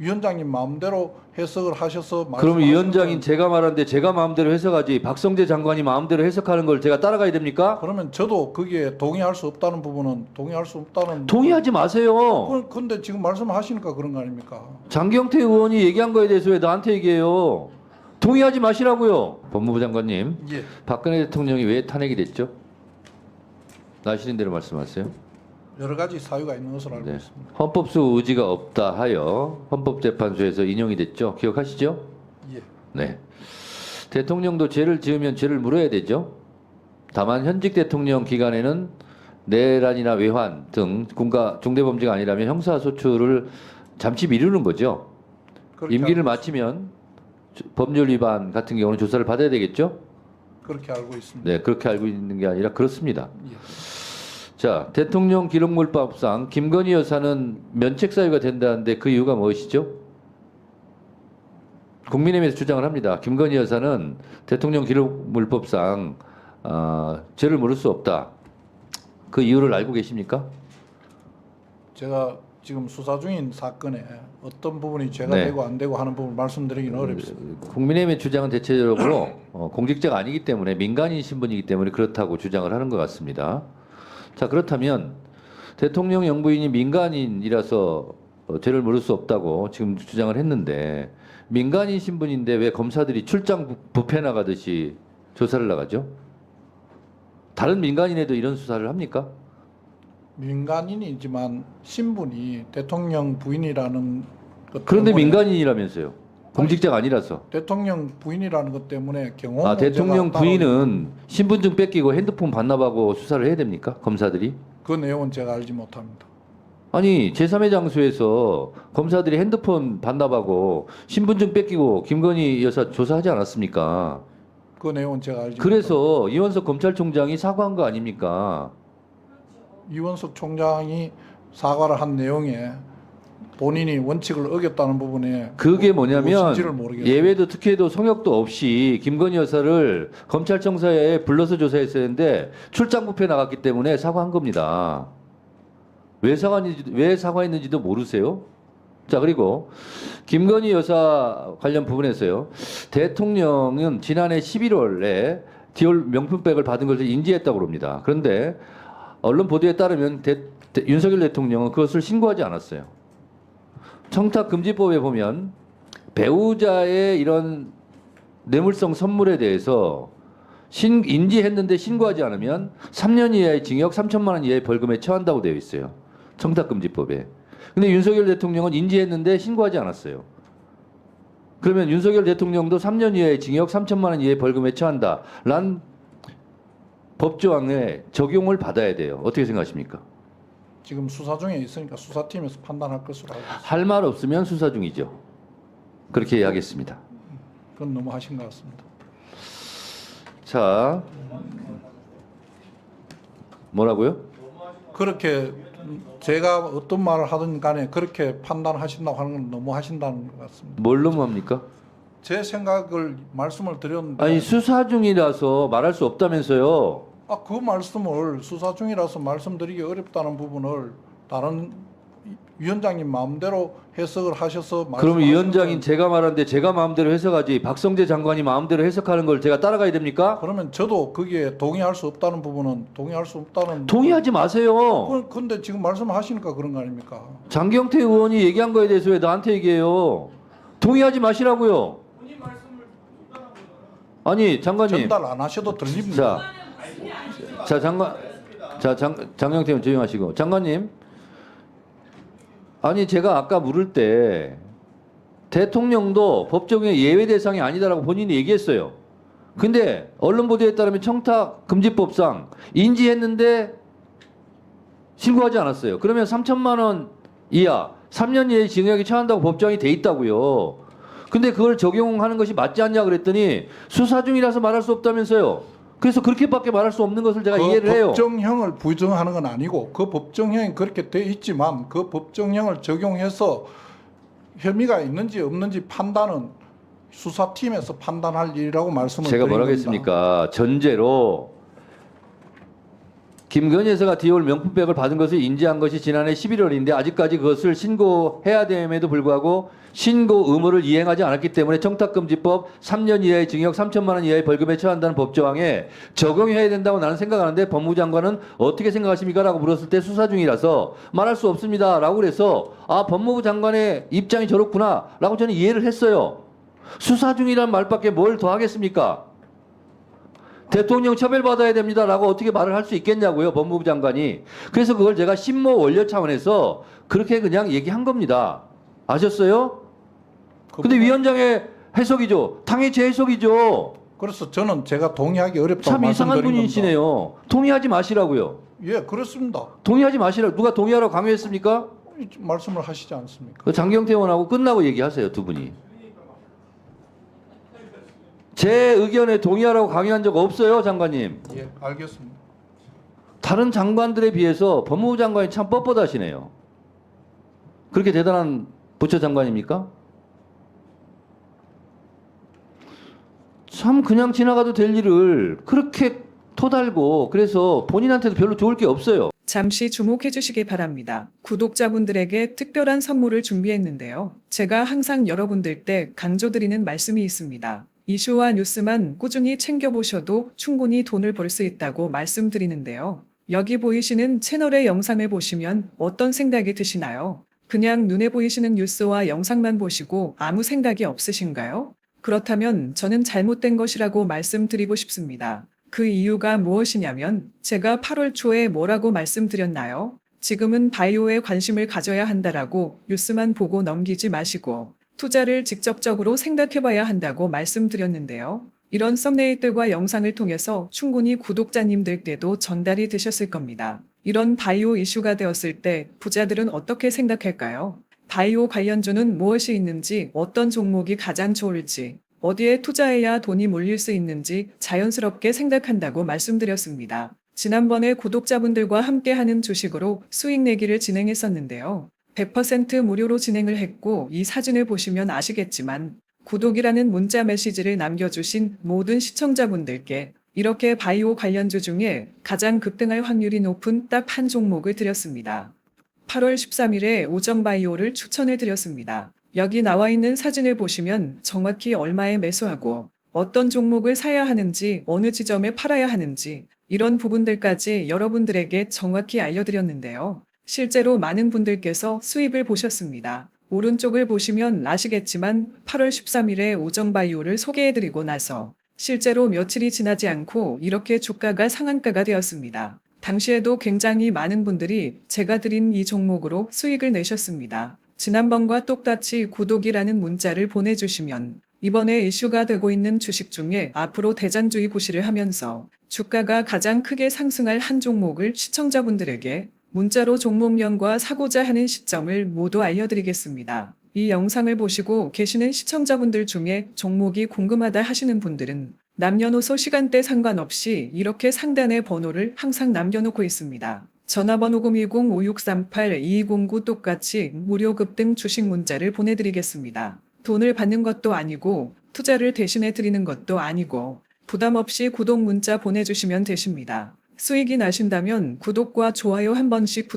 위원장님 마음대로 해석을 하셔서 그럼 말씀하시는 위원장인 건, 제가 말하는데 제가 마음대로 해석하지 박성재 장관이 마음대로 해석하는 걸 제가 따라가야 됩니까? 그러면 저도 거기에 동의할 수 없다는 부분은 동의할 수 없다는 동의하지 마세요. 근데 지금 말씀하시니까 그런 거 아닙니까? 장경태 의원이 얘기한 거에 대해서 왜 나한테 얘기해요? 동의하지 마시라고요. 법무부 장관님, 예. 박근혜 대통령이 왜 탄핵이 됐죠? 아시는 대로 말씀하세요. 여러 가지 사유가 있는 것으로 알고 네. 있습니다. 헌법소 의지가 없다 하여 헌법재판소에서 인용이 됐죠. 기억하시죠? 예. 네. 대통령도 죄를 지으면 죄를 물어야 되죠. 다만 현직 대통령 기간에는 내란이나 외환 등 군가 중대범죄가 아니라면 형사소추를 잠시 미루는 거죠. 그렇게 임기를 알고 마치면 법률 위반 같은 경우는 조사를 받아야 되겠죠. 있습니다. 그렇게 알고 있습니다. 네, 그렇게 알고 있는 게 아니라 그렇습니다. 예. 자, 대통령 기록물법상 김건희 여사는 면책 사유가 된다는데 그 이유가 무엇이죠? 국민의힘에서 주장을 합니다. 김건희 여사는 대통령 기록물법상 죄를 물을 수 없다. 그 이유를 알고 계십니까? 제가 지금 수사 중인 사건에 어떤 부분이 죄가 네. 되고 안 되고 하는 부분 말씀드리기는 어렵습니다. 국민의힘의 주장은 대체적으로 공직자가 아니기 때문에 민간인 신분이기 때문에 그렇다고 주장을 하는 것 같습니다. 자, 그렇다면 대통령 영부인이 민간인이라서 죄를 물을 수 없다고 지금 주장을 했는데 민간인 신분인데 왜 검사들이 출장 뷔페 나가듯이 조사를 나가죠? 다른 민간인에도 이런 수사를 합니까? 민간인이지만 신분이 대통령 부인이라는 것 그런데 때문에 민간인이라면서요. 공직자가 아니라서. 대통령 부인이라는 것 때문에 경호 아, 대통령 문제가 부인은 신분증 뺏기고 핸드폰 반납하고 수사를 해야 됩니까? 검사들이? 그 내용은 제가 알지 못합니다. 아니, 제3의 장소에서 검사들이 핸드폰 반납하고 신분증 뺏기고 김건희 여사 조사하지 않았습니까? 그 내용은 제가 알지 못합니다. 그래서 이원석 검찰총장이 사과한 거 아닙니까? 이원석 총장이 사과를 한 내용에 본인이 원칙을 어겼다는 부분에 그게 뭐냐면 무엇인지를 모르겠어요. 예외도 특혜도 성역도 없이 김건희 여사를 검찰청사에 불러서 조사했었는데 출장 뷔페 나갔기 때문에 사과한 겁니다. 왜 사과했는지도 모르세요? 자, 그리고 김건희 여사 관련 부분에서요. 대통령은 지난해 11월에 디올 명품백을 받은 것을 인지했다고 합니다. 그런데 언론 보도에 따르면 윤석열 대통령은 그것을 신고하지 않았어요. 청탁금지법에 보면 배우자의 이런 뇌물성 선물에 대해서 인지했는데 신고하지 않으면 3년 이하의 징역 3천만 원 이하의 벌금에 처한다고 되어 있어요. 청탁금지법에. 근데 윤석열 대통령은 인지했는데 신고하지 않았어요. 그러면 윤석열 대통령도 3년 이하의 징역 3천만 원 이하의 벌금에 처한다. 란 법조항에 적용을 받아야 돼요. 어떻게 생각하십니까? 지금 수사 중에 있으니까 수사팀에서 판단할 것으로 알고 있습니다. 할 말 없으면 수사 중이죠. 그렇게 이야기했습니다. 그건 너무 하신 것 같습니다. 자, 뭐라고요? 그렇게 제가 어떤 말을 하든 간에 그렇게 판단하신다고 하는 건 너무 하신다는 것 같습니다. 뭘 너무합니까? 제 생각을 말씀을 드렸는데 아니 수사 중이라서 말할 수 없다면서요. 그 말씀을 수사 중이라서 말씀드리기 어렵다는 부분을 다른 위원장님 마음대로 해석을 하셔서 그럼 말씀하시는 위원장인 건, 제가 말하는데 제가 마음대로 해석하지 박성재 장관이 마음대로 해석하는 걸 제가 따라가야 됩니까? 그러면 저도 거기에 동의할 수 없다는 부분은 동의할 수 없다는 동의하지 마세요. 근데 지금 말씀하시니까 그런 거 아닙니까? 장경태 의원이 얘기한 거에 대해서 왜 나한테 얘기해요? 동의하지 마시라고요. 아니 장관님. 전달 안 하셔도 들립니다. 장경태 의원 조용하시고 장관님. 아니 제가 아까 물을 때 대통령도 법정의 예외 대상이 아니다라고 본인이 얘기했어요. 근데 언론 보도에 따르면 청탁금지법상 인지했는데 신고하지 않았어요. 그러면 3천만 원 이하 3년 이하의 징역에 처한다고 법정이 돼 있다고요. 근데 그걸 적용하는 것이 맞지 않냐 그랬더니 수사 중이라서 말할 수 없다면서요. 그래서 그렇게밖에 말할 수 없는 것을 제가 이해를 해요. 법정형을 부정하는 건 아니고 그 법정형이 그렇게 돼 있지만 그 법정형을 적용해서 혐의가 있는지 없는지 판단은 수사팀에서 판단할 일이라고 말씀을 제가 드린 뭐라고 겁니다. 했습니까? 전제로 김건희 여사가 디올 명품백을 받은 것을 인지한 것이 지난해 11월인데 아직까지 그것을 신고해야 됨에도 불구하고 신고 의무를 이행하지 않았기 때문에 청탁금지법 3년 이하의 징역 3천만 원 이하의 벌금에 처한다는 법조항에 적용해야 된다고 나는 생각하는데 법무부 장관은 어떻게 생각하십니까? 라고 물었을 때 수사 중이라서 말할 수 없습니다. 라고 그래서 아 법무부 장관의 입장이 저렇구나 라고 저는 이해를 했어요. 수사 중이란 말밖에 뭘 더 하겠습니까? 대통령 처벌받아야 됩니다라고 어떻게 말을 할 수 있겠냐고요, 법무부 장관이. 그래서 그걸 제가 신모 원료 차원에서 그렇게 그냥 얘기한 겁니다. 아셨어요? 근데 위원장의 해석이죠. 당의 제 해석이죠. 그래서 저는 제가 동의하기 어렵다고 참 이상한 말씀드린 분이시네요. 동의하지 마시라고요. 겁니다. 예, 그렇습니다. 동의하지 마시라고. 누가 동의하라고 강요했습니까? 말씀을 하시지 않습니까? 그 장경태 의원하고 끝나고 얘기하세요, 두 분이. 제 의견에 동의하라고 강요한 적 없어요, 장관님. 예, 알겠습니다. 다른 장관들에 비해서 법무부 장관이 참 뻣뻣하시네요. 그렇게 대단한 부처 장관입니까? 참 그냥 지나가도 될 일을 그렇게 토달고 그래서 본인한테도 별로 좋을 게 없어요. 잠시 주목해 주시기 바랍니다. 구독자분들에게 특별한 선물을 준비했는데요. 제가 항상 여러분들께 강조드리는 말씀이 있습니다. 이슈와 뉴스만 꾸준히 챙겨보셔도 충분히 돈을 벌 수 있다고 말씀드리는데요. 여기 보이시는 채널의 영상을 보시면 어떤 생각이 드시나요? 그냥 눈에 보이시는 뉴스와 영상만 보시고 아무 생각이 없으신가요? 그렇다면 저는 잘못된 것이라고 말씀드리고 싶습니다. 그 이유가 무엇이냐면 제가 8월 초에 뭐라고 말씀드렸나요? 지금은 바이오에 관심을 가져야 한다라고 뉴스만 보고 넘기지 마시고 투자를 직접적으로 생각해봐야 한다고 말씀드렸는데요. 이런 썸네일들과 영상을 통해서 충분히 구독자님들께도 전달이 되셨을 겁니다. 이런 바이오 이슈가 되었을 때 부자들은 어떻게 생각할까요? 바이오 관련주는 무엇이 있는지, 어떤 종목이 가장 좋을지, 어디에 투자해야 돈이 몰릴 수 있는지 자연스럽게 생각한다고 말씀드렸습니다. 지난번에 구독자분들과 함께하는 주식으로 수익 내기를 진행했었는데요. 100% 무료로 진행을 했고 이 사진을 보시면 아시겠지만 구독이라는 문자 메시지를 남겨주신 모든 시청자분들께 이렇게 바이오 관련주 중에 가장 급등할 확률이 높은 딱 한 종목을 드렸습니다. 8월 13일에 오정바이오를 추천해 드렸습니다. 여기 나와 있는 사진을 보시면 정확히 얼마에 매수하고 어떤 종목을 사야 하는지 어느 지점에 팔아야 하는지 이런 부분들까지 여러분들에게 정확히 알려드렸는데요. 실제로 많은 분들께서 수입을 보셨습니다. 오른쪽을 보시면 아시겠지만 8월 13일에 오정바이오를 소개해드리고 나서 실제로 며칠이 지나지 않고 이렇게 주가가 상한가가 되었습니다. 당시에도 굉장히 많은 분들이 제가 드린 이 종목으로 수익을 내셨습니다. 지난번과 똑같이 구독이라는 문자를 보내주시면 이번에 이슈가 되고 있는 주식 중에 앞으로 대장주의 구실을 하면서 주가가 가장 크게 상승할 한 종목을 시청자분들에게 문자로 종목명과 사고자 하는 시점을 모두 알려드리겠습니다. 이 영상을 보시고 계시는 시청자분들 중에 종목이 궁금하다 하시는 분들은 남녀노소 시간대 상관없이 이렇게 상단에 번호를 항상 남겨놓고 있습니다. 전화번호 010-5638-2209 똑같이 무료 급등 주식 문자를 보내드리겠습니다. 돈을 받는 것도 아니고 투자를 대신해 드리는 것도 아니고 부담 없이 구독 문자 보내주시면 되십니다. 수익이 나신다면 구독과 좋아요 한 번씩